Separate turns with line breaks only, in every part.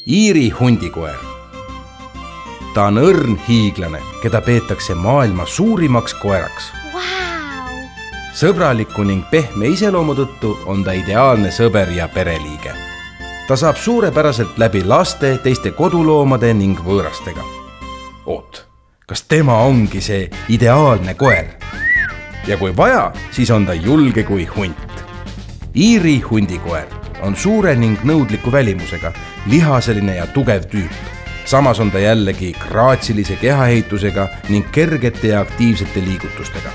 Iiri hundikoer. Ta on õrn hiiglane, keda peetakse maailma suurimaks koeraks.
Wow!
Sõbraliku ning pehme iseloomu tõttu on ta ideaalne sõber ja pereliige. Ta saab suurepäraselt läbi laste, teiste koduloomade ning võõrastega. Oot, kas tema ongi see ideaalne koer? Ja kui vaja, siis on ta julge kui hunt. Iiri hundikoer on suure ning nõudliku välimusega, lihaseline ja tugev tüüp. Samas on ta jällegi graatsilise kehaehitusega ning kergete ja aktiivsete liigutustega.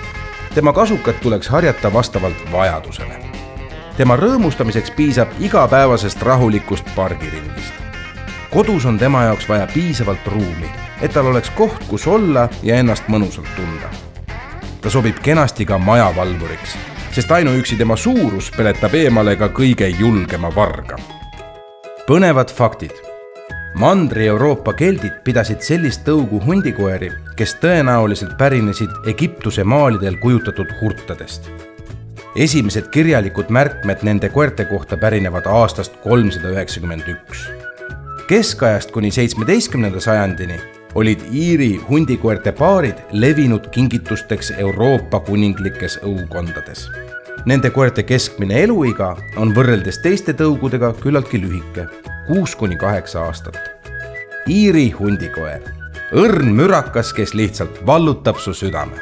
Tema kasukat tuleks harjata vastavalt vajadusele. Tema rõõmustamiseks piisab igapäevasest rahulikust pargiringist. Kodus on tema jaoks vaja piisavalt ruumi, et tal oleks koht, kus olla ja ennast mõnusalt tunda. Ta sobib kenasti ka majavalvuriks, sest ainuüksi tema suurus peletab eemale ka kõige julgema varga. Põnevad faktid. Mandri-Euroopa keldid pidasid sellist tõugu hundikoeri, kes tõenäoliselt pärinesid Egiptuse maalidel kujutatud hurtadest. Esimesed kirjalikud märkmed nende koerte kohta pärinevad aastast 391. Keskajast kuni 17. sajandini olid Iiri hundikoerte paarid levinud kingitusteks Euroopa kuninglikes õukondades. Nende koerte keskmine eluiga on võrreldes teiste tõugudega küllaltki lühike, 6–8 aastat. Iiri hundikoer. Õrn mürakas, kes lihtsalt vallutab su südame.